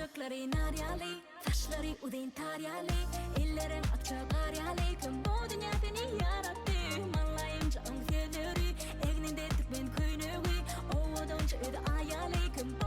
Çocukları naryali, taşları udin taryali, ellerim akça qaryali. Kim bu dünya seni yarattı? Mallayınca ang sevdiri, egninde tıkmen kuynuğu, ovudunca öde ayali. Kim